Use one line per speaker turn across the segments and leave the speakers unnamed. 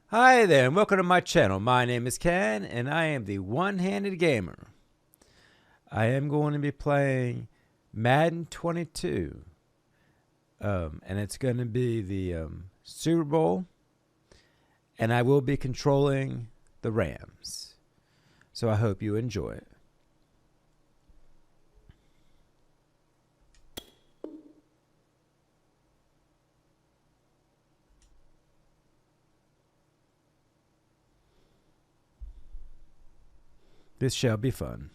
Hi there, and welcome to my channel. My name is Ken, and I am the one-handed gamer. I am going to be playing Madden 22, and it's going to be the Super Bowl, and I will be controlling the Rams. So I hope you enjoy it. This shall be fun.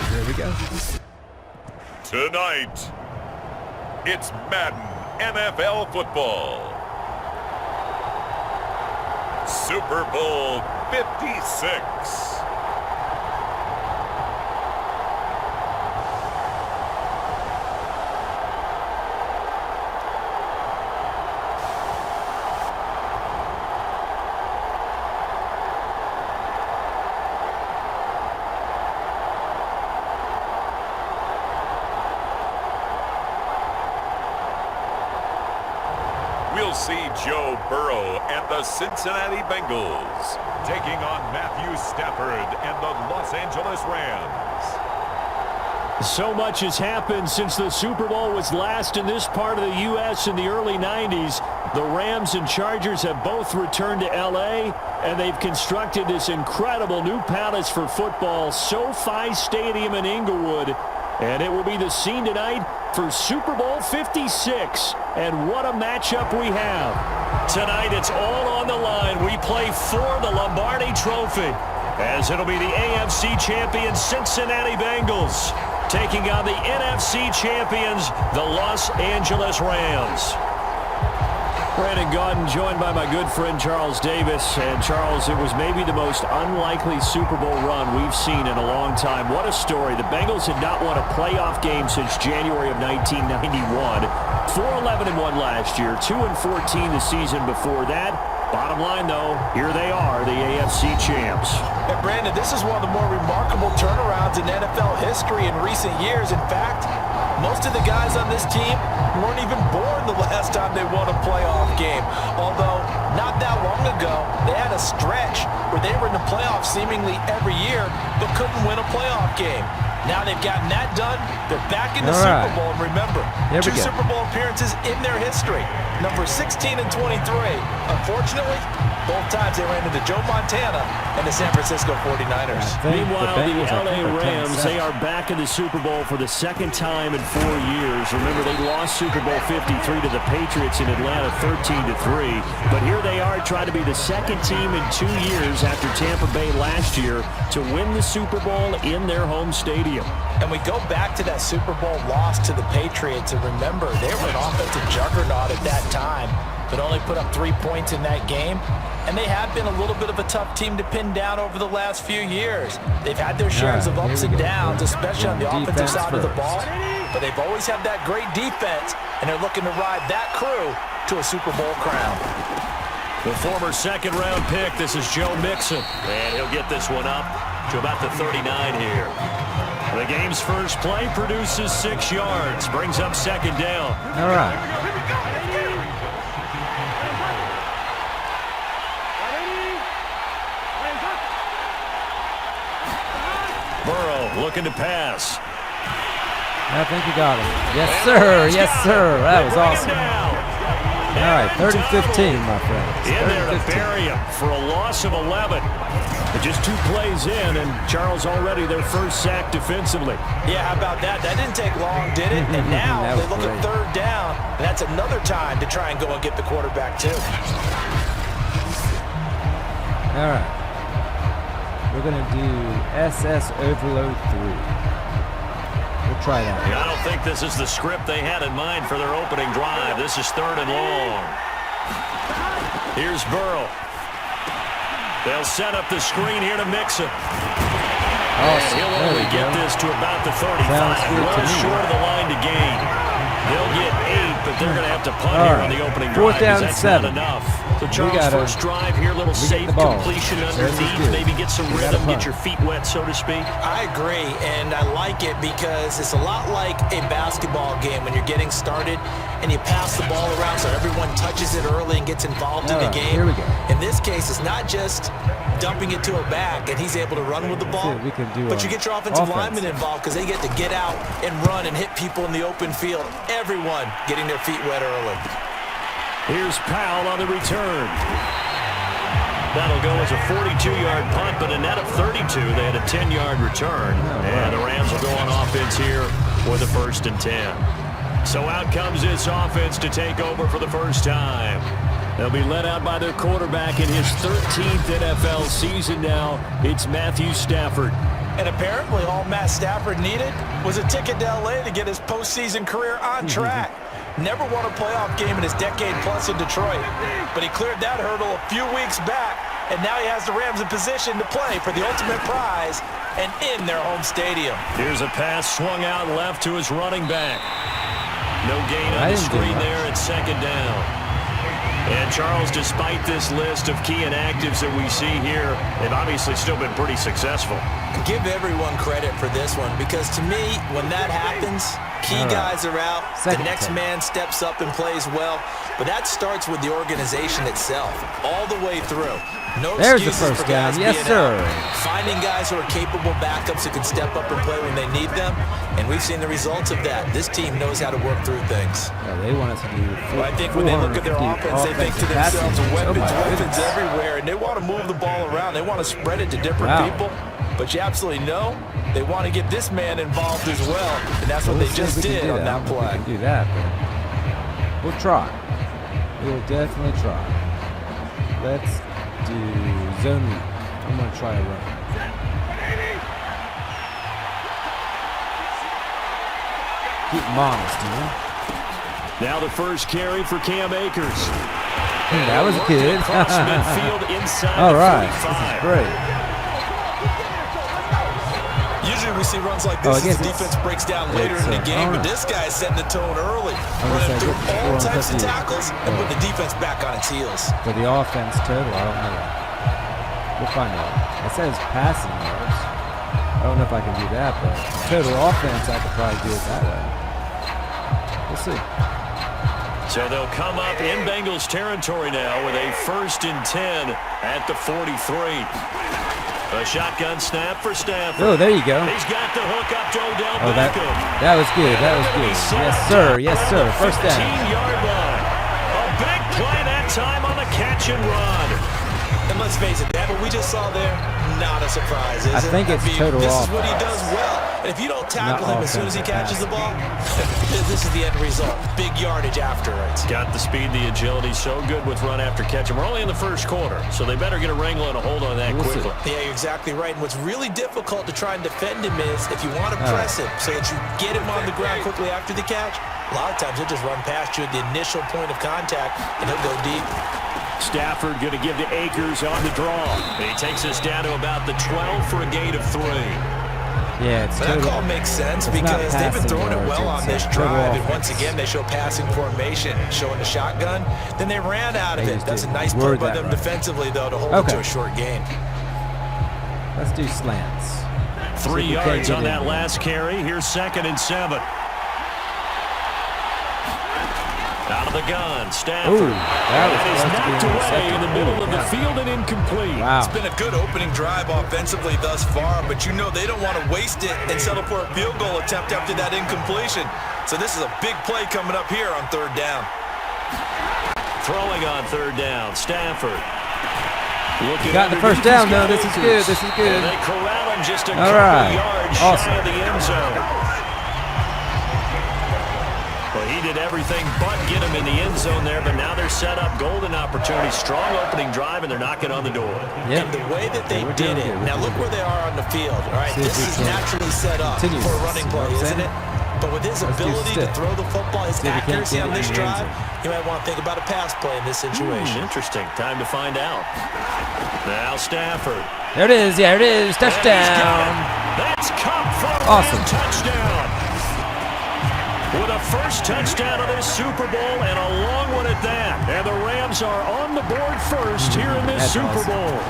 Here we go.
Tonight, it's Madden NFL football. Super Bowl 56. We'll see Joe Burrow and the Cincinnati Bengals taking on Matthew Stafford and the Los Angeles Rams.
So much has happened since the Super Bowl was last in this part of the U.S. in the early 90s. The Rams and Chargers have both returned to L.A., and they've constructed this incredible new palace for football, SoFi Stadium in Inglewood. And it will be the scene tonight for Super Bowl 56. And what a matchup we have. Tonight it's all on the line. We play for the Lombardi Trophy, as it'll be the AFC champion Cincinnati Bengals taking on the NFC champions, the Los Angeles Rams. Brandon Gaudin joined by my good friend Charles Davis. And Charles, it was maybe the most unlikely Super Bowl run we've seen in a long time. What a story. The Bengals had not won a playoff game since January of 1991. 4-11-1 last year, 2-14 the season before that. Bottom line, though, here they are, the AFC champs.
And Brandon, this is one of the more remarkable turnarounds in NFL history in recent years. In fact, most of the guys on this team weren't even born the last time they won a playoff game. Although, not that long ago, they had a stretch where they were in the playoffs seemingly every year, but couldn't win a playoff game. Now they've gotten that done. They're back in the Super Bowl. And remember, two Super Bowl appearances in their history. Number 16 and 23. Unfortunately, both times they ran into Joe Montana and the San Francisco 49ers.
Meanwhile, the LA Rams, they are back in the Super Bowl for the second time in 4 years. Remember, they lost Super Bowl 53 to the Patriots in Atlanta 13-3. But here they are trying to be the second team in 2 years after Tampa Bay last year to win the Super Bowl in their home stadium.
And we go back to that Super Bowl loss to the Patriots, and remember, they were an offensive juggernaut at that time, but only put up 3 points in that game. And they have been a little bit of a tough team to pin down over the last few years. They've had their shares of ups and downs, especially on the offensive side of the ball, but they've always had that great defense, and they're looking to ride that crew to a Super Bowl crown.
The former second-round pick, this is Joe Mixon, and he'll get this one up to about the 39 here. The game's first play produces 6 yards, brings up second down.
All right.
Burrow looking to pass.
I think you got him. Yes, sir. Yes, sir. That was awesome. All right, 3rd and 15, my friends.
In there to bury him for a loss of 11. But just 2 plays in, and Charles already their first sack defensively.
Yeah, how about that? That didn't take long, did it? And now they look at 3rd down, and that's another time to try and go and get the quarterback, too.
All right. We're going to do SS Overload 3. We'll try that.
I don't think this is the script they had in mind for their opening drive. This is 3rd and long. Here's Burrow. They'll set up the screen here to Mixon.
Awesome.
He'll
There
only
we
get
go.
this to about the 35.
Sounds good to
Well
me.
short of the line to gain. They'll get 8, but they're going to have to punt
All
here
right.
on the opening
Fourth
drive. 'Cause
down,
that's
7.
not enough. So Charles,
gotta-
first drive here, little
get
safe
the ball.
completion
This is
underneath.
good.
Maybe get some
We gotta
rhythm,
punt.
get your feet wet, so to speak.
I agree, and I like it because it's a lot like a basketball game when you're getting started and you pass the ball around so everyone touches it early and gets involved in the
All right,
game.
here we go.
In this case, it's not just dumping it to a back and he's able to run with the ball,
it. We can do
but you get your offensive
offense.
linemen involved because they get to get out and run and hit people in the open field. Everyone getting their feet wet early.
Here's Powell on the return. That'll go as a 42-yard punt, but a net of 32. They had a 10-yard return. And the Rams will go on offense here for the 1st and 10. So out comes this offense to take over for the first time. They'll be led out by their quarterback in his 13th NFL season now. It's Matthew Stafford.
And apparently all Matt Stafford needed was a ticket to L.A. to get his postseason career on track. Never won a playoff game in his decade-plus in Detroit, but he cleared that hurdle a few weeks back, and now he has the Rams in position to play for the ultimate prize and in their home stadium.
Here's a pass swung out left to his running back. No gain on the screen there at 2nd down. And Charles, despite this list of key inactives that we see here, they've obviously still been pretty successful.
Give everyone credit for this one because to me, when that happens, key guys are out, the next man steps up and plays well, but that starts with the organization itself, all the way through. No
There's the
excuses
first
for guys
down. Yes,
being
sir.
out. Finding guys who are capable backups who can step up and play when they need them, and we've seen the results of that. This team knows how to work through things.
Yeah, they want us to do
Well, I think when they look at their offense, they think to themselves, weapons everywhere, and they want to move the ball around. They want to spread it to different people, but you absolutely know they want to get this man involved as well, and that's what they just did on that play.
We can do that, but we'll try. We'll definitely try. Let's do zone read. I'm going to try a run. Keep them honest, you know?
Now the first carry for Cam Akers.
That was good.
Across midfield inside
All
the
right,
45.
this is great.
Usually we see runs like this as the defense breaks down later in the game, but this guy is setting the tone early, running through all types of tackles and putting the defense back on its heels.
For the offense total, I don't know that. We'll find out. It says passing yards. I don't know if I can do that, but total offense, I could probably do it that way. We'll see.
So they'll come up in Bengals territory now with a 1st and 10 at the 43. A shotgun snap for Stafford.
Oh, there you go.
He's got the hook up to Odell
Oh,
Beckham.
that was good. That was good. Yes, sir. Yes, sir. First down.
15-yard line. A big play that time on the catch and run.
And let's face it, that what we just saw there, not a surprise, is it?
I think it's total
This
offense.
is what he does well. And if you don't tackle him as soon as he catches the ball, this is the end result. Big yardage afterwards.
Got the speed, the agility, so good with run after catch. And we're only in the first quarter, so they better get a wrangle and a hold on that quickly.
Yeah, you're exactly right. And what's really difficult to try and defend him is if you want to press him so that you get him on the ground quickly after the catch, a lot of times he'll just run past you at the initial point of contact, and he'll go deep.
Stafford going to give to Akers on the draw. And he takes us down to about the 12 for a gain of 3.
Yeah, it's
That call makes sense because they've been throwing it well on this drive, and once again they show passing formation, showing the shotgun. Then they ran out of it. That's a nice play by them defensively, though, to hold it to a short gain.
Let's do slants.
3 yards on that last carry. Here's 2nd and 7. Out of the gun, Stafford.
Ooh, that
is knocked away in the middle of the field and incomplete.
Wow.
It's been a good opening drive offensively thus far, but you know they don't want to waste it and settle for a field goal attempt after that incompletion. So this is a big play coming up here on 3rd down.
Throwing on 3rd down, Stafford.
Got the first down, though. This is good. This is good.
And they corral him just a
couple
yards
awesome.
shy of the end zone. Well, he did everything but get him in the end zone there, but now they're set up golden opportunity. Strong opening drive, and they're knocking on the door.
Yep.
And the way that they did it, now look where they are on the field. All right, this is naturally set up for a running play, isn't it? But with his ability to throw the football, his accuracy on this drive, you might want to think about a pass play in this situation.
Interesting. Time to find out. Now Stafford.
There it is. Yeah, it is. Touchdown.
That's caught for a
Awesome.
Ram touchdown. With a first touchdown of this Super Bowl and a long one at that. And the Rams are on the board first here in this Super Bowl.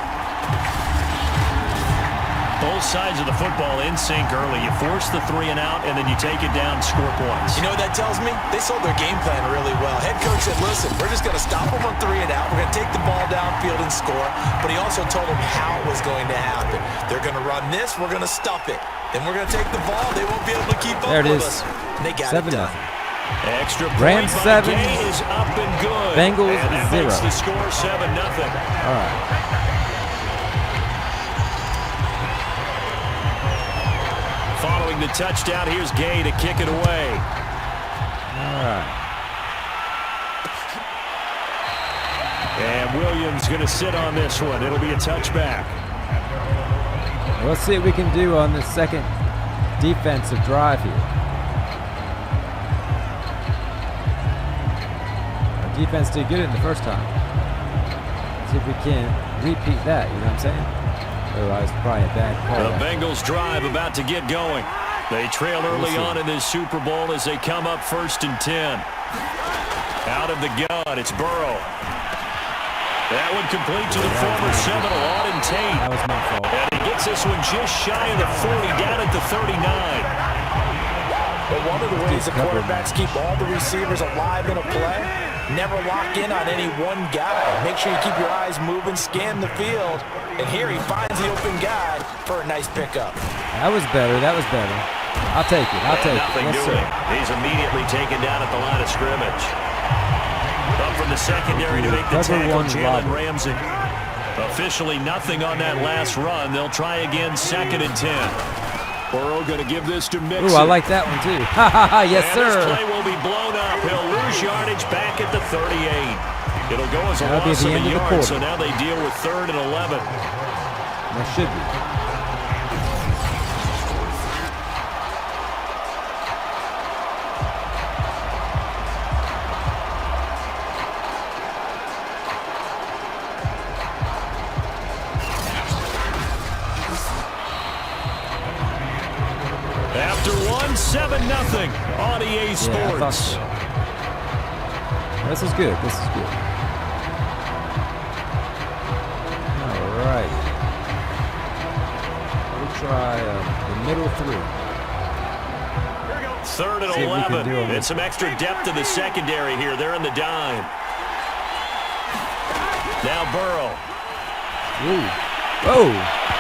Both sides of the football in sync early. You force the 3 and out, and then you take it down, score points.
You know what that tells me? They sold their game plan really well. Head coach said, listen, we're just going to stop them on 3 and out. We're going to take the ball downfield and score. But he also told them how it was going to happen. They're going to run this. We're going to stuff it. Then we're going to take the ball. They won't be able to keep up with us. And they got it done.
Extra
Rams
point by
7,
Gay is up and good.
Bengals
and that
0.
makes the score 7-0.
All right.
Following the touchdown, here's Gay to kick it away.
All right.
And Williams going to sit on this one. It'll be a touchback.
Let's see what we can do on the second defensive drive here. Our defense did good in the first time. See if we can repeat that, you know what I'm saying? Otherwise, probably a bad call.
The Bengals drive about to get going. They trail early on in this Super Bowl as they come up 1st and 10. Out of the gun, it's Burrow. That one complete to the former Seminole, Auden Tate.
That was my fault.
And he gets this one just shy of the 40, down at the 39.
But one of the ways the quarterbacks keep all the receivers alive in a play, never lock in on any one guy. Make sure you keep your eyes moving, scan the field. And here he finds the open guy for a nice pickup.
That was better. That was better. I'll take it. I'll take it.
Nothing
Yes,
doing.
sir.
He's immediately taken down at the line of scrimmage. Up from the secondary to make the tackle, Jalen Ramsey. Officially nothing on that last run. They'll try again 2nd and 10. Burrow going to give this to Mixon.
Ooh, I like that one too. Ha ha ha! Yes,
and
sir.
This play will be blown up. He'll lose yardage back at the 38. It'll go as a
That'll
loss
be
of
the
a
end of the
yard,
quarter.
so now they deal with 3rd and 11.
That should be.
After 7-0 on EA Sports.
This is good. This is good. All right. We'll try the middle 3.
3rd and 11. And some extra depth in the secondary here. They're in the dime. Now Burrow.
Ooh. Oh,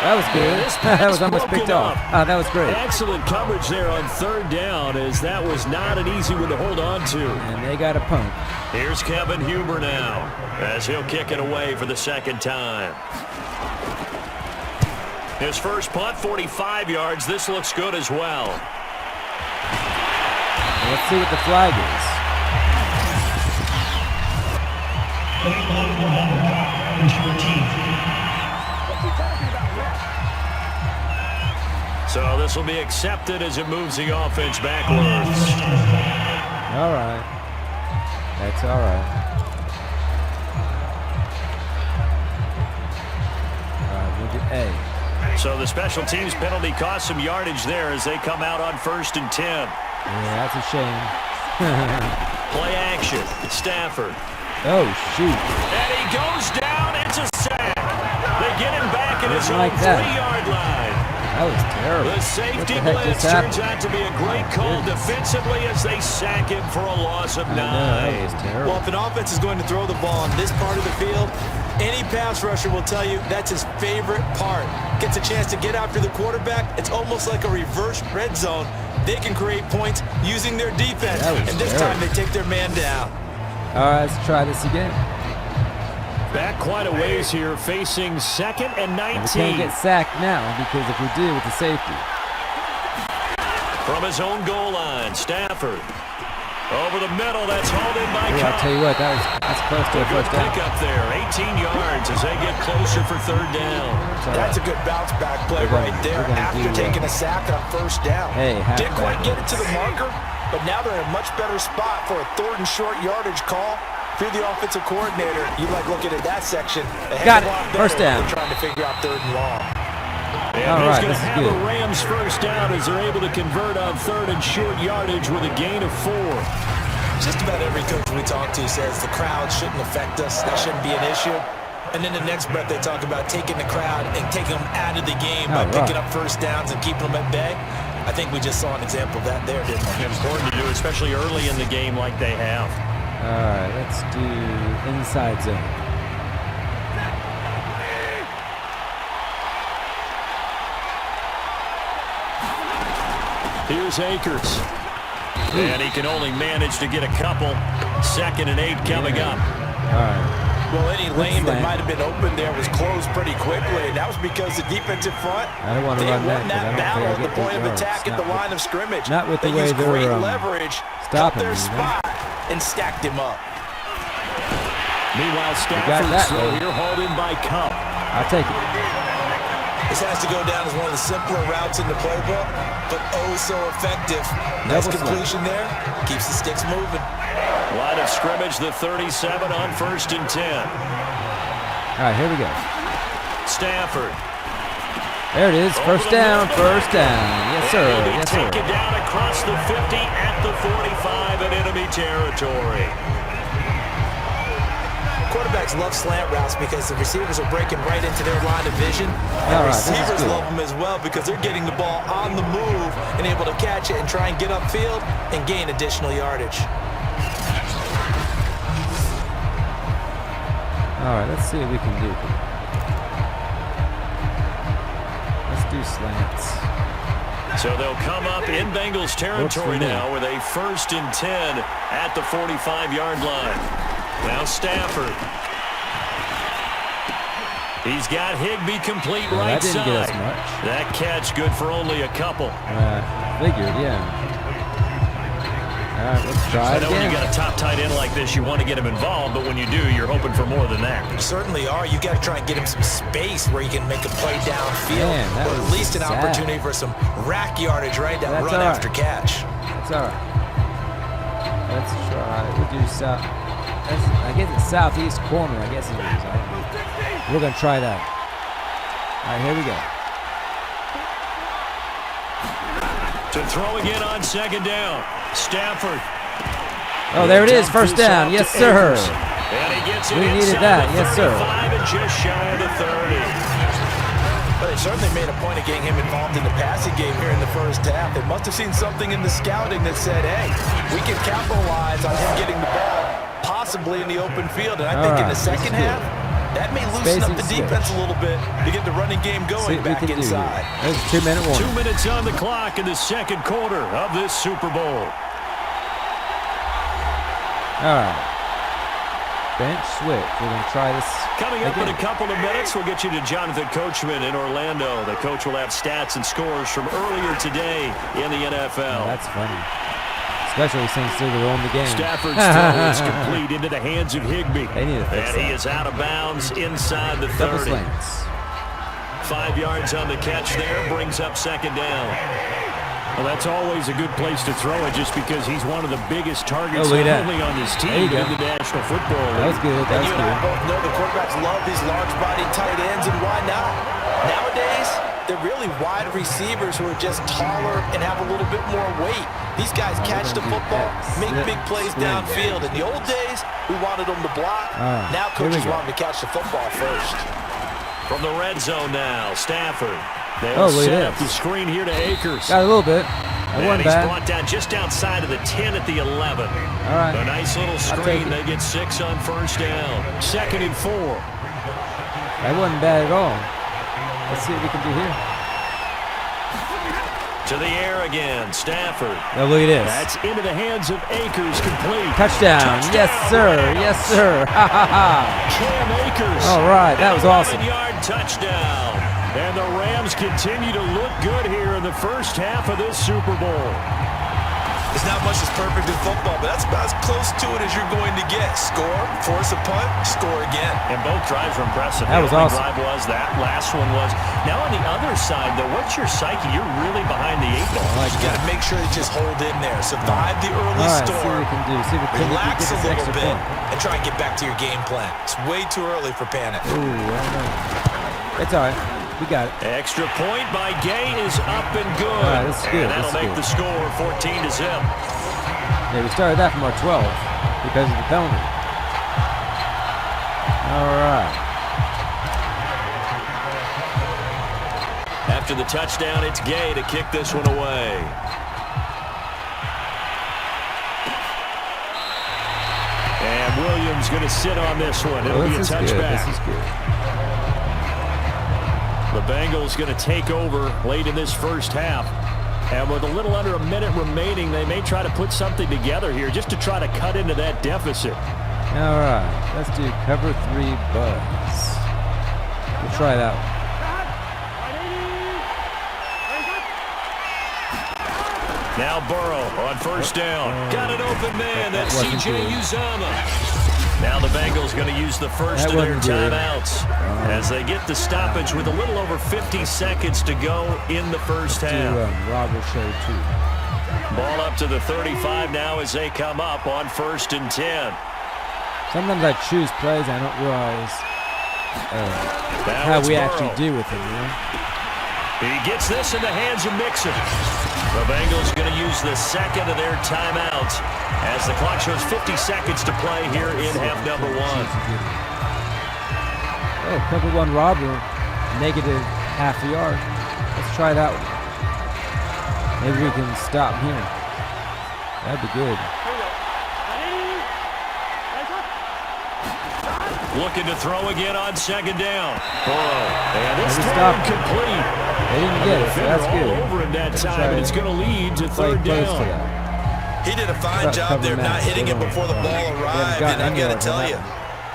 that was good. That was almost picked off. That was great.
Excellent coverage there on 3rd down, as that was not an easy one to hold on to.
And they got a punt.
Here's Kevin Huber now, as he'll kick it away for the 2nd time. His first punt, 45 yards. This looks good as well.
Let's see what the flag is.
So this will be accepted as it moves the offense backwards.
All right. That's all right. All right, we'll get A.
So the special teams penalty cost some yardage there as they come out on 1st and 10.
Yeah, that's a shame.
Play action. Stafford.
Oh, shoot.
And he goes down. It's a sack. They get him back at his own
like that.
3-yard line.
That was terrible.
The safety
What the heck
blitz
just
turns
happened?
out to be a great call defensively as they sack him for a loss of 9.
That was terrible.
Well, if an offense is going to throw the ball on this part of the field, any pass rusher will tell you that's his favorite part. Gets a chance to get after the quarterback. It's almost like a reverse red zone. They can create points using their defense. And this time they take their man down.
All right, let's try this again.
Back quite a ways here, facing 2nd and 19.
We can't get sacked now because if we do with the safety.
From his own goal line, Stafford. Over the middle, that's hauled in by Cobb.
I'll tell you what, that's close to a
Good
first down.
pickup there, 18 yards as they get closer for 3rd down.
That's a good bounce back play right there after taking a sack on 1st down.
Hey,
didn't quite get it to the marker, but now they're in a much better spot for a 3rd and short yardage call. If you're the offensive coordinator, you like looking at that section.
Got it. First down.
Trying to figure out 3rd and long.
And
All
he's
right,
going
this
to
is
have
good.
a Rams first down as they're able to convert on 3rd and short yardage with a gain of 4.
Just about every coach we talk to says the crowd shouldn't affect us. That shouldn't be an issue. And then the next breath they talk about taking the crowd and taking them out of the game by picking up first downs and keeping them at bay. I think we just saw an example of that there, didn't we?
Important to do, especially early in the game like they have.
All right, let's do inside zone.
Here's Akers. And he can only manage to get a couple. 2nd and 8 coming up.
All right.
Well, any lane that might have been open there was closed pretty quickly, and that was because the defensive front,
I don't want to
they
run
won
that
battle at the
get
point of
8 yards.
attack at the line of scrimmage.
Not with the
they
way
used
they're
great leverage, held
stopping
their
me,
spot, and stacked him up.
Meanwhile, Stafford's throw here hauled in by Cup.
I'll take it.
This has to go down as one of the simpler routes in the playbook, but oh so effective. Nice completion there. Keeps the sticks moving.
Line of scrimmage, the 37 on 1st and 10.
All right, here we go.
Stafford.
There it is. First down, first down. Yes, sir. Yes, sir.
Take it down across the 50 at the 45 in enemy territory.
Quarterbacks love slant routes because the receivers are breaking right into their line of vision. And receivers love them as well because they're getting the ball on the move and able to catch it and try and get upfield and gain additional yardage.
All right, let's see what we can do. Let's do slants.
So they'll come up in Bengals territory now with a 1st and 10 at the 45-yard line. Now Stafford. He's got Higbee complete right
that didn't
side.
get us much.
That catch good for only a couple.
Figured, yeah. All right, let's try it again.
I know when you got a top tight end like this, you want to get him involved, but when you do, you're hoping for more than that.
You certainly are. You got to try and get him some space where he can make a play downfield, or at least an opportunity for some rack yardage, right? That run after catch.
That's all right. Let's try. We'll do south. I guess it's southeast corner. I guess it is. I don't know. We're gonna try that. All right, here we go.
To throw again on 2nd down. Stafford.
Oh, there it is. First down. Yes, sir.
And he gets it
we needed that. Yes, sir.
And just shy of the 30.
But they certainly made a point of getting him involved in the passing game here in the first half. They must have seen something in the scouting that said, hey, we can capitalize on him getting the ball, possibly in the open field. And I think in the second half, that may loosen up the defense a little bit to get the running game going back inside.
There's a 2-minute warning.
2 minutes on the clock in the 2nd quarter of this Super Bowl.
All right. Bench switch. We're going to try this.
Coming up in a couple of minutes, we'll get you to Jonathan Coachman in Orlando. The coach will have stats and scores from earlier today in the NFL.
Oh, that's funny. Especially since they're on the game.
Stafford's throw is complete into the hands of Higbee.
They need to fix
and
that.
he is out of bounds inside the 30.
Double slants.
5 yards on the catch there, brings up 2nd down. Well, that's always a good place to throw it just because he's one of the biggest targets not only on this team but in the National Football League.
That was good. That was
you
good.
and I both know the quarterbacks love these large-bodied tight ends, and why not? Nowadays, they're really wide receivers who are just taller and have a little bit more weight. These guys catch the football, make big plays downfield. In the old days, we wanted them to block. Now coaches want them to catch the football first.
From the red zone now, Stafford. They'll set up the screen here to Akers.
Got a little bit.
And he's brought down just outside of the 10 at the 11.
All right.
A nice little screen. They get 6 on 1st down. 2nd and 4.
That wasn't bad at all. Let's see what we can do here.
To the air again, Stafford.
Oh, look at this.
That's into the hands of Akers, complete.
Touchdown. Yes, sir. Yes, sir. Ha, ha, ha.
Cam Akers.
All right. That was awesome.
11-yard touchdown. And the Rams continue to look good here in the first half of this Super Bowl.
There's not much that's perfect in football, but that's about as close to it as you're going to get. Score, force a punt, score again.
And both drives were impressive.
That was awesome.
Drive was, that last one was. Now on the other side, though, what's your psyche? You're really behind the 8 ball.
You got to make sure to just hold in there. Survive the early storm.
See what we can do. See if we can
relax
get
a
this
little bit
point.
and try and get back to your game plan. It's way too early for panic.
Ooh, I don't know. It's all right. We got it.
Extra point by Gay is up and good.
All right, that's good.
And that'll make the score 14-0.
Yeah, we started that from our 12 because of the penalty. All right.
After the touchdown, it's Gay to kick this one away. And Williams going to sit on this one. It'll be a touchback.
This is good.
The Bengals going to take over late in this first half. And with a little under a minute remaining, they may try to put something together here just to try to cut into that deficit.
All right, let's do cover 3 buzz. We'll try that one.
Now Burrow on first down. Got an open man. That's C.J. Uzomah. Now the Bengals going to use the first of their timeouts as they get the stoppage with a little over 50 seconds to go in the first half.
Robert show 2.
Ball up to the 35 now as they come up on 1st and 10.
Sometimes I choose plays I don't realize how we actually do with them, you know?
He gets this in the hands of Mixon. The Bengals going to use the second of their timeouts as the clock shows 50 seconds to play here in half number 1.
Oh, cover 1 robber, negative half a yard. Let's try that one. Maybe we can stop here. That'd be good.
Looking to throw again on 2nd down. And this throw complete.
They didn't get it, so that's good.
All over him that time, and it's going to lead to 3rd down.
He did a fine job there not hitting it before the ball arrived. And I got to tell you,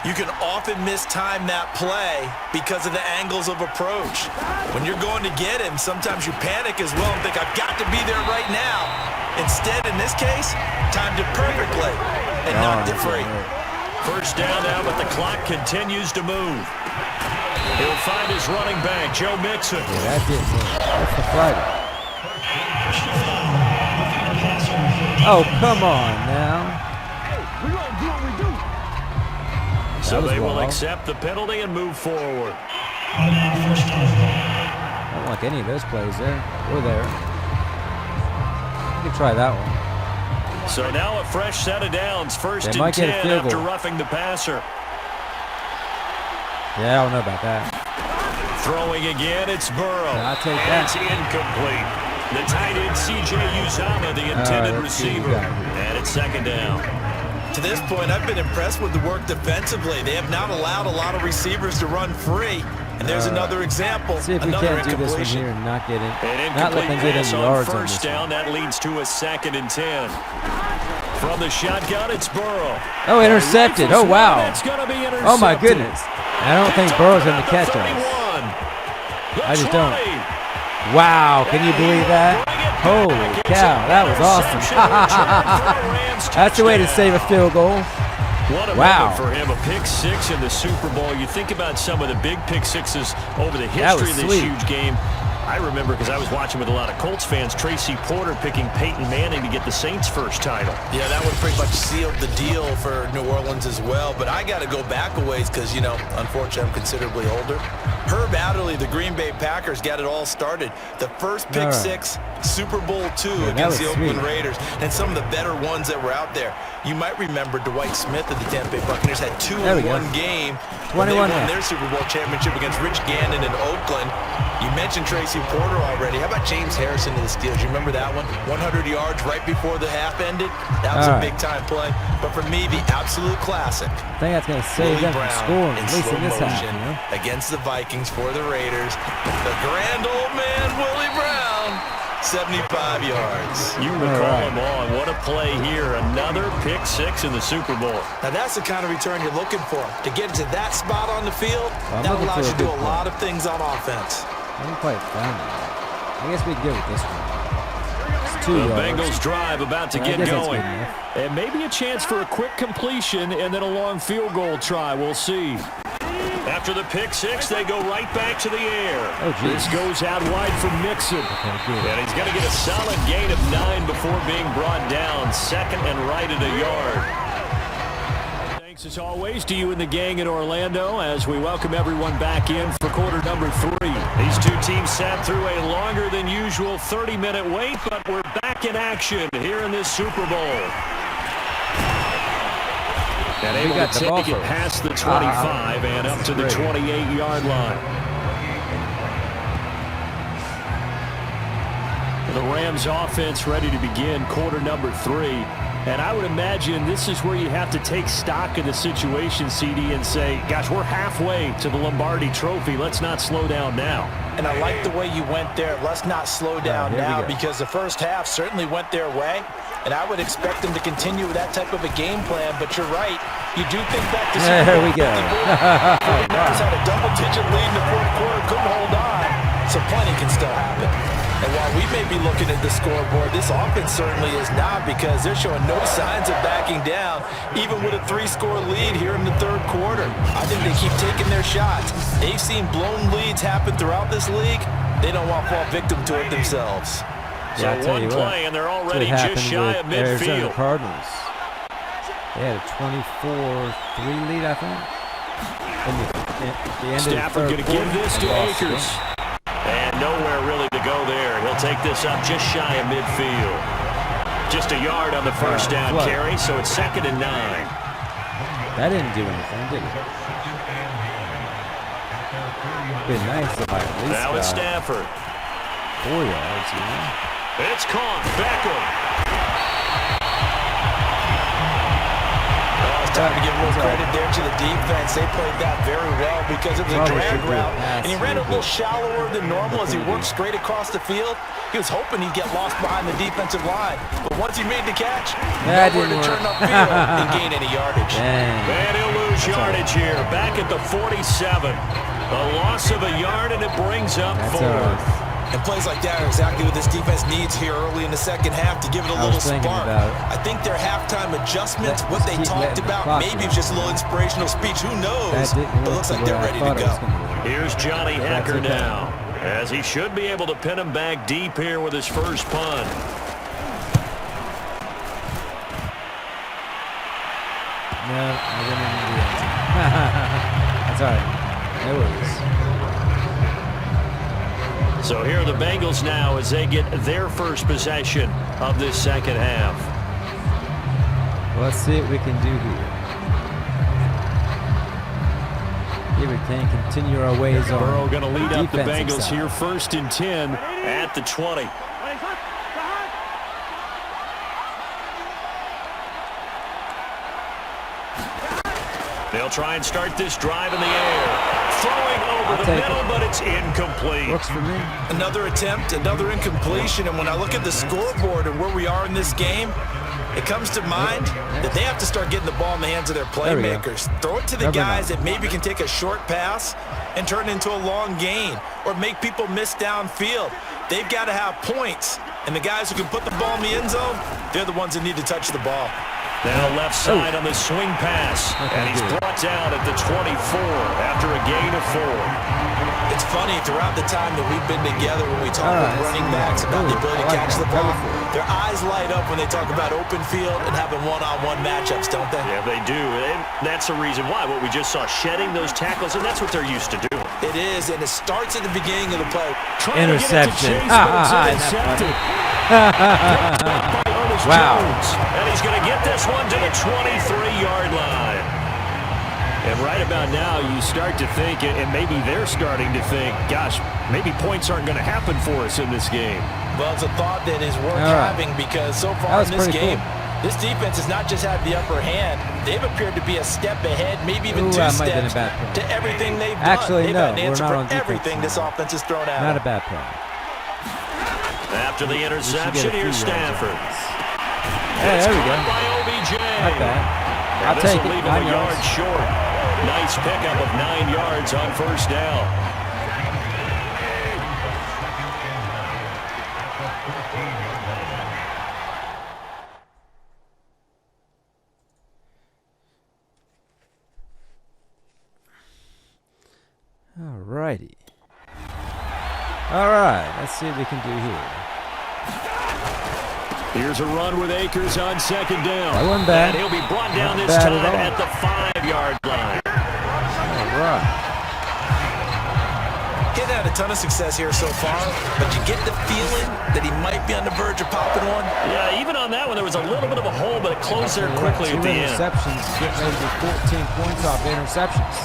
you can often mistime that play because of the angles of approach. When you're going to get him, sometimes you panic as well and think, I've got to be there right now. Instead, in this case, timed it perfectly and knocked it free.
First down now, but the clock continues to move. He'll find his running back, Joe Mixon.
Yeah, that didn't move. That's the Friday. Oh, come on now.
So they will accept the penalty and move forward.
I don't like any of those plays there or there. You can try that one.
So now a fresh set of downs, 1st and 10 after roughing the passer.
Yeah, I don't know about that.
Throwing again, it's Burrow.
I'll take that.
It's incomplete. The tight end, C.J. Uzomah, the intended receiver. And it's 2nd down.
To this point, I've been impressed with the work defensively. They have not allowed a lot of receivers to run free. And there's another example.
See if we can't do this one here and not get it.
Not let them get any yards on first down. That leads to a 2nd and 10. From the shotgun, it's Burrow.
Oh, intercepted. Oh, wow.
It's going to be intercepted.
Oh, my goodness. I don't think Burrow's going to catch us. I just don't. Wow, can you believe that? Holy cow, that was awesome. That's the way to save a field goal.
What a moment for him, a pick 6 in the Super Bowl. You think about some of the big pick 6s over the history of this huge game. I remember, because I was watching with a lot of Colts fans, Tracy Porter picking Peyton Manning to get the Saints' first title.
Yeah, that would pretty much seal the deal for New Orleans as well. But I got to go back a ways because, you know, unfortunately, I'm considerably older. Herb Adderley, the Green Bay Packers, got it all started. The first pick 6, Super Bowl II against the Oakland Raiders, and some of the better ones that were out there. You might remember Dwight Smith of the Tampa Bay Buccaneers had 2 in one game.
21
they won their Super Bowl championship against Rich Gannon in Oakland. You mentioned Tracy Porter already. How about James Harrison to the Steelers? You remember that one? 100 yards right before the half ended. That was a big-time play. But for me, the absolute classic.
I think that's going to save them from scoring, at least in this half. You know?
Against the Vikings for the Raiders. The grand old man, Willie Brown, 75 yards.
You recall him on. What a play here. Another pick 6 in the Super Bowl.
Now, that's the kind of return you're looking for. To get to that spot on the field, that allows you to do a lot of things on offense.
I'm quite fine. I guess we can go with this one. It's 2 yards.
The Bengals drive about to get going. And maybe a chance for a quick completion and then a long field goal try. We'll see. After the pick 6, they go right back to the air. This goes out wide for Mixon. And he's going to get a solid gain of 9 before being brought down. 2nd and right at a yard. Thanks as always to you and the gang in Orlando as we welcome everyone back in for quarter number 3. These two teams sat through a longer than usual 30-minute wait, but we're back in action here in this Super Bowl. And able to take it past the 25 and up to the 28-yard line. The Rams offense ready to begin quarter number 3. And I would imagine this is where you have to take stock of the situation, CD, and say, gosh, we're halfway to the Lombardi Trophy. Let's not slow down now.
And I like the way you went there. Let's not slow down now, because the first half certainly went their way. And I would expect them to continue with that type of a game plan. But you're right. You do think back to Super Bowl.
There we go.
Had a double-digit lead in the fourth quarter, couldn't hold on. So plenty can still happen. And while we may be looking at the scoreboard, this offense certainly is not, because they're showing no signs of backing down, even with a 3-score lead here in the third quarter. I think they keep taking their shots. They've seen blown leads happen throughout this league. They don't want to fall victim to it themselves.
So one play, and they're already just shy of midfield.
Cardinals. They had a 24-3 lead, I think. At the end
Stafford going to give this to Akers. And nowhere really to go there. He'll take this up just shy of midfield. Just a yard on the first down carry, so it's 2nd and 9.
That didn't do anything, did it? Been nice if I at least
now it's Stafford.
4 yards, you know?
It's caught. Beckham.
Time to give a little credit there to the defense. They played that very well because it was a drag route. And he ran a little shallower than normal as he worked straight across the field. He was hoping he'd get lost behind the defensive line. But once he made the catch, nowhere to turn upfield and gain any yardage.
And he'll lose yardage here. Back at the 47. A loss of a yard, and it brings up 4th.
And plays like that are exactly what this defense needs here early in the second half to give it a little spark. I think their halftime adjustments, what they talked about, maybe it's just a little inspirational speech. Who knows? But it looks like they're ready to go.
Here's Johnny Hacker now, as he should be able to pin him back deep here with his first punt.
No, I didn't even do that. That's all right. No worries.
So here are the Bengals now as they get their first possession of this second half.
Let's see what we can do here. Here we can continue our ways on.
Burrow going to lead up the Bengals here, 1st and 10 at the 20. They'll try and start this drive in the air. Throwing over the middle, but it's incomplete.
Works for me.
Another attempt, another incompletion. And when I look at the scoreboard and where we are in this game, it comes to mind that they have to start getting the ball in the hands of their playmakers. Throw it to the guys that maybe can take a short pass and turn it into a long gain or make people miss downfield. They've got to have points. And the guys who can put the ball in the end zone, they're the ones that need to touch the ball.
Now left side on the swing pass, and he's brought down at the 24 after a gain of 4.
It's funny, throughout the time that we've been together, when we talk with running backs about the ability to catch the ball, their eyes light up when they talk about open field and having one-on-one matchups, don't they?
Yeah, they do, and that's the reason why. What we just saw, shedding those tackles, and that's what they're used to doing.
It is, and it starts at the beginning of the play.
Interception.
Wow. And he's going to get this one to the 23-yard line. And right about now, you start to think, and maybe they're starting to think, gosh, maybe points aren't going to happen for us in this game.
Well, it's a thought that is worth having, because so far in this game, this defense has not just had the upper hand. They've appeared to be a step ahead, maybe even 2 steps to everything they've done.
Actually,
they've
no,
had an answer
we're not on
for everything
defense.
This offense has thrown out.
Not a bad play.
After the interception, here's Stafford.
Hey, there we go.
By OBJ.
Not bad. I'll take it.
9 yards short. Nice pickup of 9 yards on first down.
All righty. All right. Let's see what we can do here.
Here's a run with Akers on second down.
That wasn't bad.
And he'll be brought down
Not
this
bad
time
at
at the 5-yard line.
All right.
He's had a ton of success here so far, but you get the feeling that he might be on the verge of popping one.
Yeah, even on that one, there was a little bit of a hole, but it closed there quickly at the end.
Interceptions, getting ready to get 14 points off the interceptions.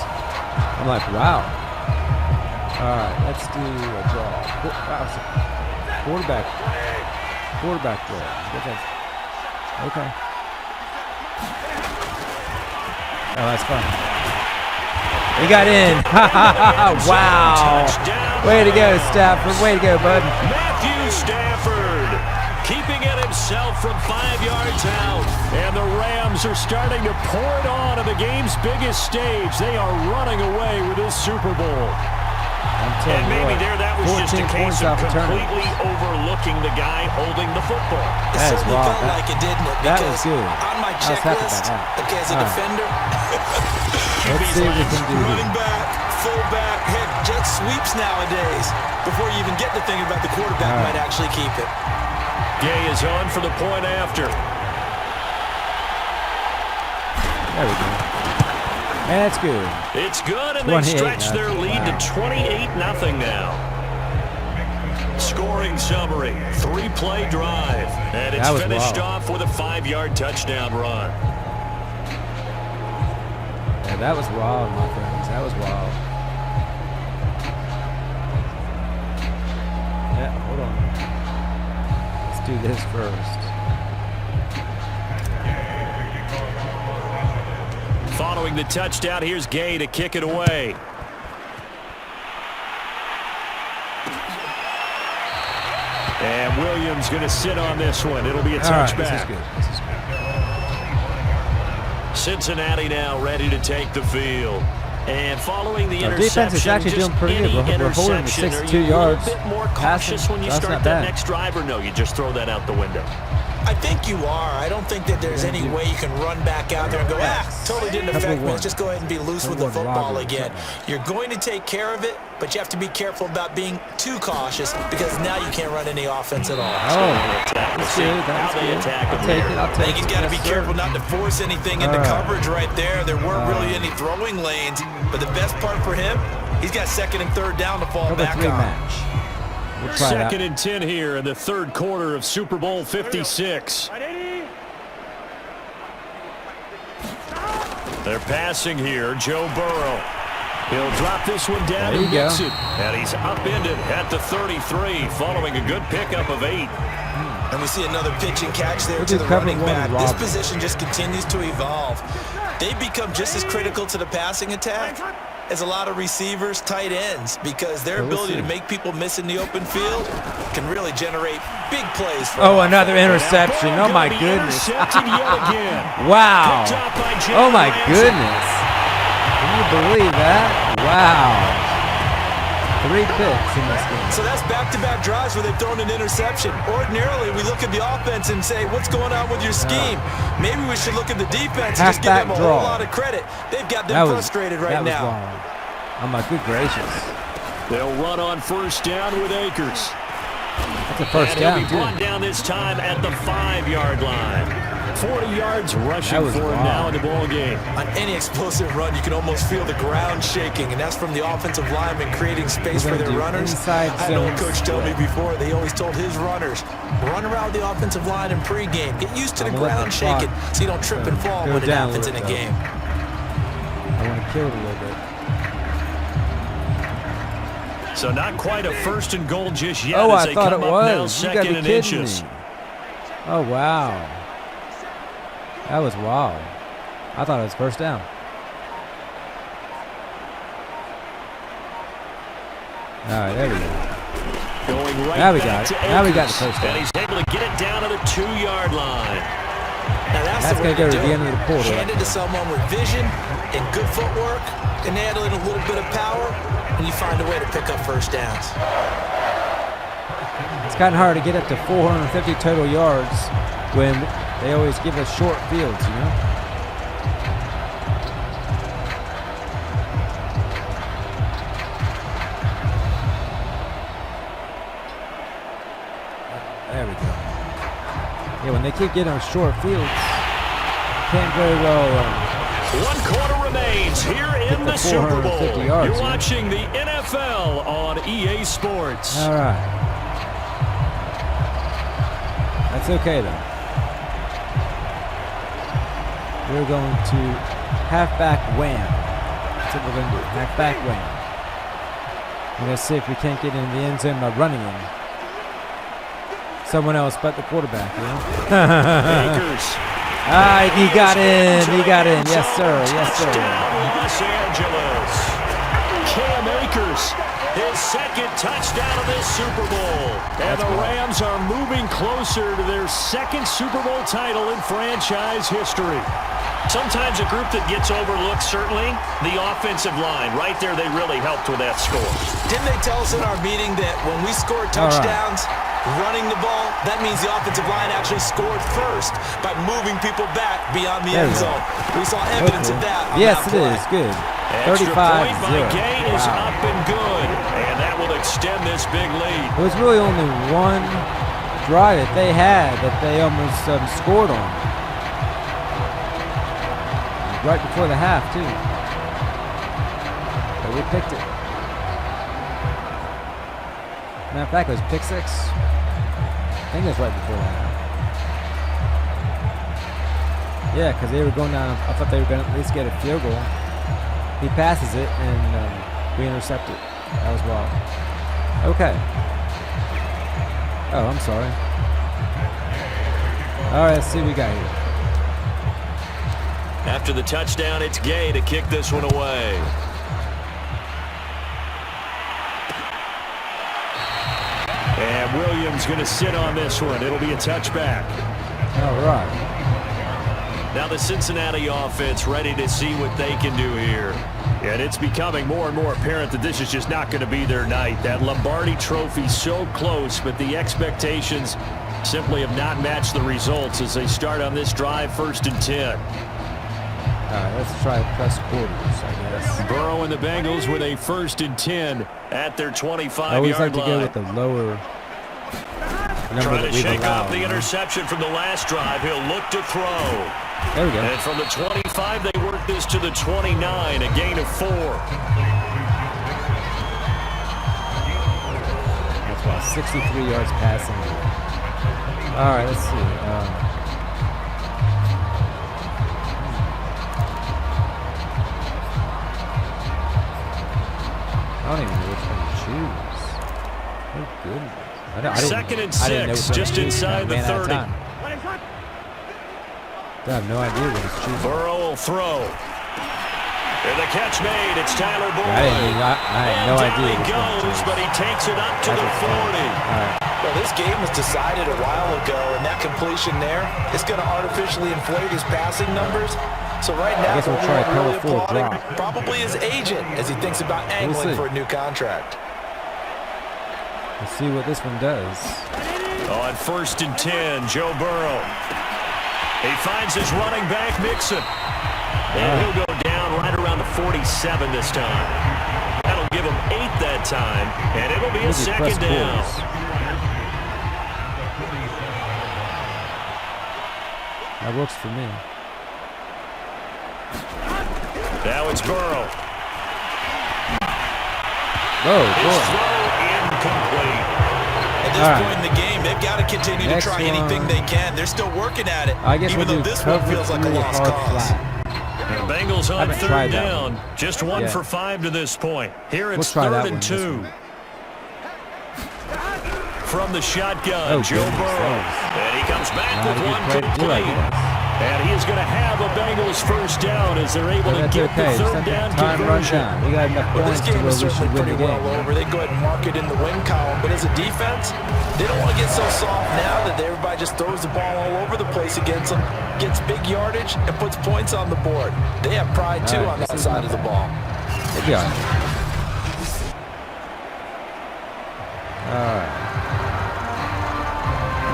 I'm like, wow. All right, let's do a draw. Quarterback draw. Okay. Oh, that's fun. He got in. Wow. Way to go, Stafford. Way to go, bud.
Matthew Stafford keeping it himself from 5 yards out. And the Rams are starting to pour it on the game's biggest stage. They are running away with this Super Bowl. And maybe that was just a case of completely overlooking the guy holding the football.
It certainly felt like it, didn't it?
That was good.
On my checklist, okay, as a defender,
let's see what we can do.
running back, fullback, heck, jet sweeps nowadays. Before you even get to thinking about the quarterback might actually keep it.
Gay is on for the point after.
There we go. That's good.
It's good, and they stretch their lead to 28-0 now. Scoring summary, 3-play drive, and it's finished off with a 5-yard touchdown run.
Yeah, that was wild, my friends. That was wild. Yeah, hold on. Let's do this first.
Following the touchdown, here's Gay to kick it away. And Williams going to sit on this one. It'll be a touchback.
This is good. This is good.
Cincinnati now ready to take the field. And following the interception,
defense is actually doing pretty good. We're holding the 62 yards.
Are you a little bit more cautious when you start that next drive, or no, you just throw that out the window?
I think you are. I don't think that there's any way you can run back out there and go, totally didn't affect me. Let's just go ahead and be loose with the football again. You're going to take care of it, but you have to be careful about being too cautious because now you can't run any offense at all.
That's good. That's good. I'll take it.
I think he's got to be careful not to force anything into coverage right there. There weren't really any throwing lanes, but the best part for him, he's got second and third down to fall back on.
We'll
Second and 10 here in the third quarter of Super Bowl 56. They're passing here. Joe Burrow. He'll drop this one down and mix it. And he's upended at the 33 following a good pickup of 8.
And we see another pitch and catch there to the running back. This position just continues to evolve. They become just as critical to the passing attack as a lot of receivers, tight ends, because their ability to make people miss in the open field can really generate big plays.
Another interception. Oh, my goodness. Wow. Oh, my goodness. Can you believe that? Wow. 3 picks in this game.
So that's back-to-back drives where they've thrown an interception. Ordinarily, we look at the offense and say, what's going on with your scheme? Maybe we should look at the defense and just give them a whole lot of credit. They've got them frustrated right now.
Wrong. Oh, my good gracious.
They'll run on first down with Akers.
That's a first down,
he'll be brought down this time at the 5-yard line. 40 yards rushing for him now in the ball game.
On any explosive run, you can almost feel the ground shaking, and that's from the offensive linemen creating space for their runners. I had an old coach tell me before, they always told his runners, run around the offensive line in pregame. Get used to the ground shaking so you don't trip and fall when it happens in a game.
I want to kill it a little bit.
So not quite a first and goal just yet.
Oh,
as
I thought it was.
You got to be kidding me.
Oh, wow. That was wild. I thought it was first down. All right, there we go.
Going right
now we got it. Now we got the first down.
And he's able to get it down to the 2-yard line.
Now that's
going to go to the end of the quarter.
Hand it to someone with vision and good footwork, and add in a little bit of power, and you find a way to pick up first downs.
It's kind of hard to get up to 450 total yards when they always give us short fields, you know? There we go. Yeah, when they keep getting on short fields, can't very well.
1 quarter remains here in the Super Bowl. You're watching the NFL on EA Sports.
All right. That's okay, though. We're going to halfback wham. That's what we're going to do. Halfback wham. We're going to see if we can't get in the end zone by running in. Someone else but the quarterback, you know?
Akers.
He got in. He got in. Yes, sir. Yes, sir.
Los Angeles. Cam Akers, his second touchdown of this Super Bowl. And the Rams are moving closer to their second Super Bowl title in franchise history. Sometimes a group that gets overlooked, certainly, the offensive line. Right there, they really helped with that score.
Didn't they tell us in our meeting that when we score touchdowns, running the ball, that means the offensive line actually scored first by moving people back beyond the end zone. We saw evidence of that on
yes,
that play.
It is. Good.
Extra
35-0.
point by Gay is
Wow.
up and good. And that will extend this big lead.
It was really only one drive that they had that they almost scored on. Right before the half, too. But we picked it. Matter of fact, it was pick 6. I think it was right before that. Yeah, because they were going down. I thought they were going to at least get a field goal. He passes it, and we intercept it. That was wild. Okay. Oh, I'm sorry. All right, let's see what we got here.
After the touchdown, it's Gay to kick this one away. And Williams going to sit on this one. It'll be a touchback.
All right.
Now the Cincinnati offense ready to see what they can do here. And it's becoming more and more apparent that this is just not going to be their night. That Lombardi trophy so close, but the expectations simply have not matched the results as they start on this drive, 1st and 10.
All right, let's try press quarters, I guess.
Burrow and the Bengals with a 1st and 10 at their 25-yard line.
I always like to go with the lower number
Trying
that
to
we've
shake
allowed.
off the interception from the last drive. He'll look to throw.
There we go.
And from the 25, they work this to the 29, a gain of 4.
That's about 63 yards passing. All right, let's see. I don't even know which one to choose. Oh, goodness. I
Second and 6, just inside the 30.
I have no idea what he's choosing.
Burrow will throw. And the catch made. It's Tyler Boyd.
I had no idea.
Down he goes, but he takes it up to the 40.
Well, this game was decided a while ago, and that completion there is going to artificially inflate his passing numbers. So right now,
I guess we'll try a
really
colorful
applauding
drop.
probably his agent as he thinks about angling for a new contract.
Let's see what this one does.
On 1st and 10, Joe Burrow. He finds his running back, Mixon. And he'll go down right around the 47 this time. That'll give him 8 that time, and it'll be a second down.
That works for me.
Now it's Burrow.
Oh,
His
boy.
throw incomplete.
At this point in the game, they've got to continue to try anything they can. They're still working at it,
I guess
even though
we'll do
this one
cover
feels like a
3
lost
hard
cause.
flat.
The Bengals on
Haven't
3rd
tried that
down.
one.
Just 1
Yeah.
for 5 to this point. Here it's
We'll try
3rd
that
and
one,
2. From the shotgun,
Oh,
Joe
goodness,
Burrow.
that
And he comes back
Not a
with
good
one
play to do like
complete.
that.
And he is going to have a Bengals 1st down as they're able
But
to
that's
get
okay.
the
Just
3rd
let
down
the time run
conversion.
down. We got enough
Well,
points
this
to
game
where
is
we should
certainly
win
pretty
the game.
well over. They go ahead and mark it in the win column. But as a defense, they don't want to get so soft now that everybody just throws the ball all over the place against them, gets big yardage, and puts points on the board. They have pride, too, on that side of the ball.
Good job. All right.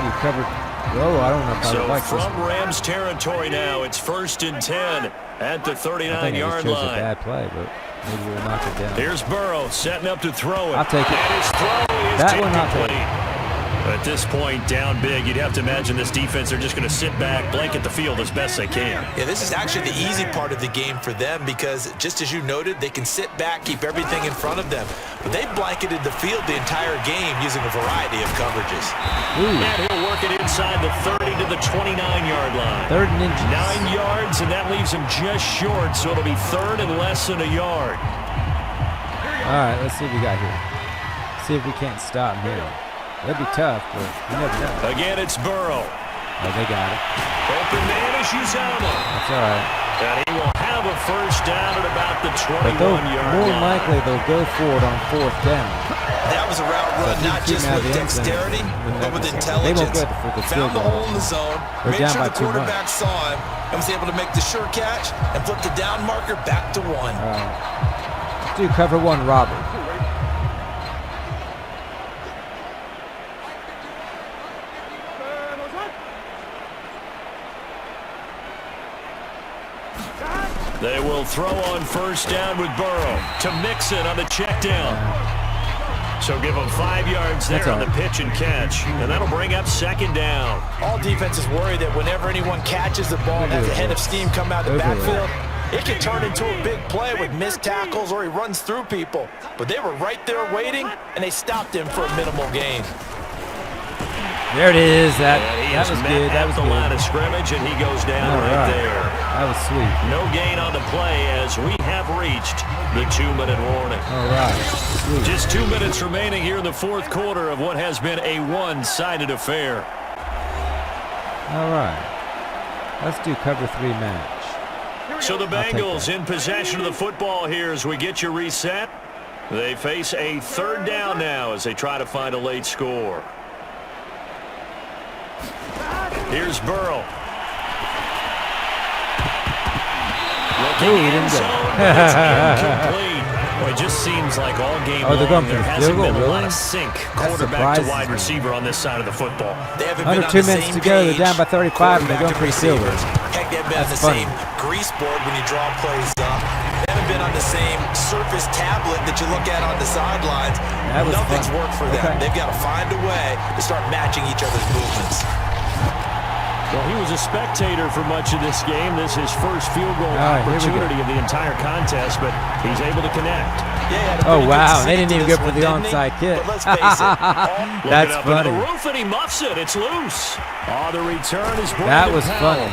You covered. Oh, I don't know if I
So
like this
from
one.
Rams territory now, it's 1st and 10 at the
I think I
39-yard
just chose a
line.
bad play, but maybe we'll knock it down.
Here's Burrow setting up to throw it.
I'll take it.
And his throw is
That one, I'll take
incomplete. At this point, down big, you'd have to imagine this defense, they're just going to sit back, blanket the field as best they can.
Yeah, this is actually the easy part of the game for them because, just as you noted, they can sit back, keep everything in front of them. But they blanketed the field the entire game using a variety of coverages.
And he'll work it inside the 30 to the 29-yard line.
3rd and inches.
9 yards, and that leaves him just short, so it'll be 3rd and less than a yard.
All right, let's see what we got here. See if we can't stop him here. It'd be tough, but you never know.
Again, it's Burrow.
Oh, they got it.
Open man is Uzomah.
That's all right.
And he will have a first down at about the 21-yard
More
line.
likely, they'll go for it on 4th down.
That was a route run, not just with dexterity, but with intelligence.
They won't go for the field
Found the hole in the zone, made sure the quarterback saw him, and was able to make the sure catch and flip the down marker back to 1.
All right. Let's do cover 1, Robert.
They will throw on first down with Burrow to Mixon on the check down. So give them 5 yards there on the pitch and catch, and that'll bring up 2nd down.
All defenses worry that whenever anyone catches the ball and has a head of steam come out of the backfield, it can turn into a big play with missed tackles or he runs through people. But they were right there waiting, and they stopped him for a minimal gain.
There it is. That was
met
good. That
at
was
the
good.
line of scrimmage, and he goes down right there.
That was sweet.
No gain on the play as we have reached the 2-minute warning.
All right. Sweet.
Just 2 minutes remaining here in the 4th quarter of what has been a one-sided affair.
All right. Let's do cover 3 match.
So the Bengals in possession of the football here as we get you reset. They face a 3rd down now as they try to find a late score. Here's Burrow. Looking in zone, but it's incomplete. Well, it just seems like all game long there hasn't been a lot of sync quarterback to wide receiver on this side of the football.
Under 2 minutes to go, they're down by 35, and they're going for the silver.
Heck, they've been on the same grease board when you draw plays up. They haven't been on the same surface tablet that you look at on the sidelines. Nothing's worked for them. They've got to find a way to start matching each other's movements.
Well, he was a spectator for much of this game. This is his first field goal opportunity of the entire contest, but he's able to connect.
Oh, wow. They didn't even go for the onside kick. That's funny.
The roof, and he muffs it. It's loose. Oh, the return is broken.
That was funny.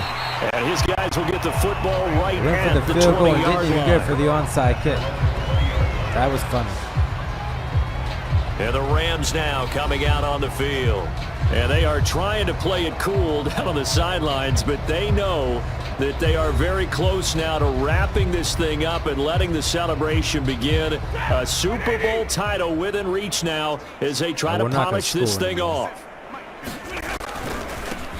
And his guys will get the football right
at the 20-yard line. Didn't even go for the onside kick. That was funny.
And the Rams now coming out on the field. And they are trying to play it cool down on the sidelines, but they know that they are very close now to wrapping this thing up and letting the celebration begin. A Super Bowl title within reach now as they try to polish this thing off.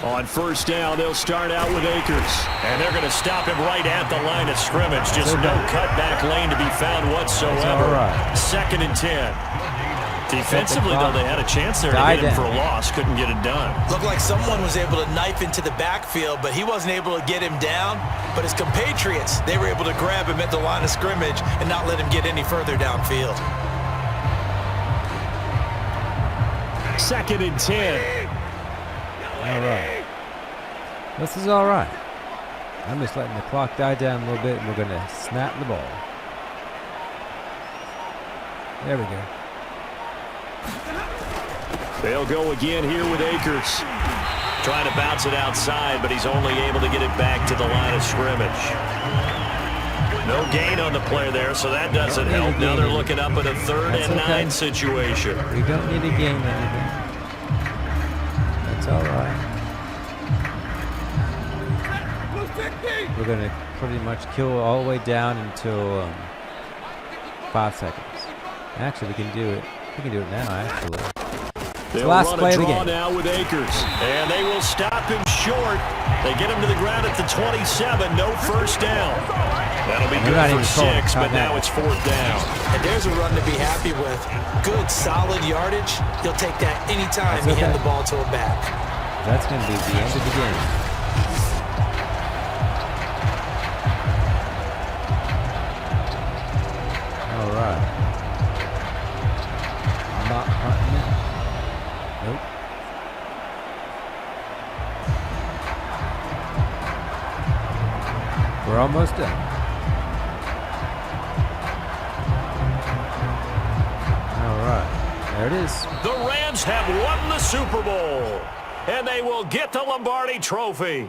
On first down, they'll start out with Akers. And they're going to stop him right at the line of scrimmage. Just no cutback lane to be found whatsoever. 2nd and 10. Defensively, though, they had a chance there to get him for a loss. Couldn't get it done.
Looked like someone was able to knife into the backfield, but he wasn't able to get him down. But his compatriots, they were able to grab him at the line of scrimmage and not let him get any further downfield.
2nd and 10.
All right. This is all right. I'm just letting the clock die down a little bit, and we're going to snap the ball. There we go.
They'll go again here with Akers. Trying to bounce it outside, but he's only able to get it back to the line of scrimmage. No gain on the play there, so that doesn't help. Now they're looking up at a 3rd and 9 situation.
We don't need to gain anything. That's all right. We're going to pretty much kill all the way down until 5 seconds. Actually, we can do it. We can do it now, actually.
They'll
last
run
play
a
of the
draw
game.
now with Akers. And they will stop him short. They get him to the ground at the 27. No first down. That'll be good for 6, but now it's 4th down.
And there's a run to be happy with. Good, solid yardage. He'll take that anytime you hand the ball to a back.
That's going to be the end of the game. All right. I'm not hunting it. Nope. We're almost done. All right. There it is.
The Rams have won the Super Bowl, and they will get the Lombardi Trophy.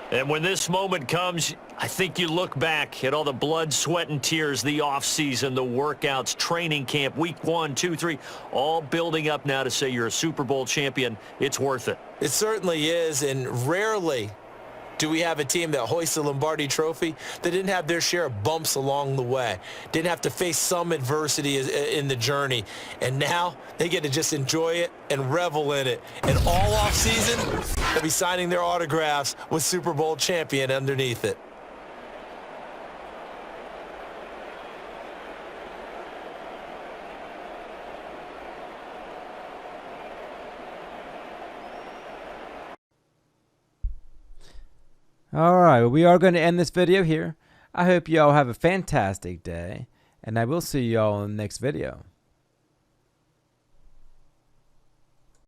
And when this moment comes, I think you look back at all the blood, sweat, and tears, the offseason, the workouts, training camp, week 1, 2, 3, all building up now to say you're a Super Bowl champion. It's worth it.
It certainly is, and rarely do we have a team that hoists the Lombardi Trophy that didn't have their share of bumps along the way, didn't have to face some adversity in the journey, and now they get to just enjoy it and revel in it. And all offseason, they'll be signing their autographs with Super Bowl champion underneath it.
All right, well, we are going to end this video here. I hope you all have a fantastic day, and I will see you all in the next video.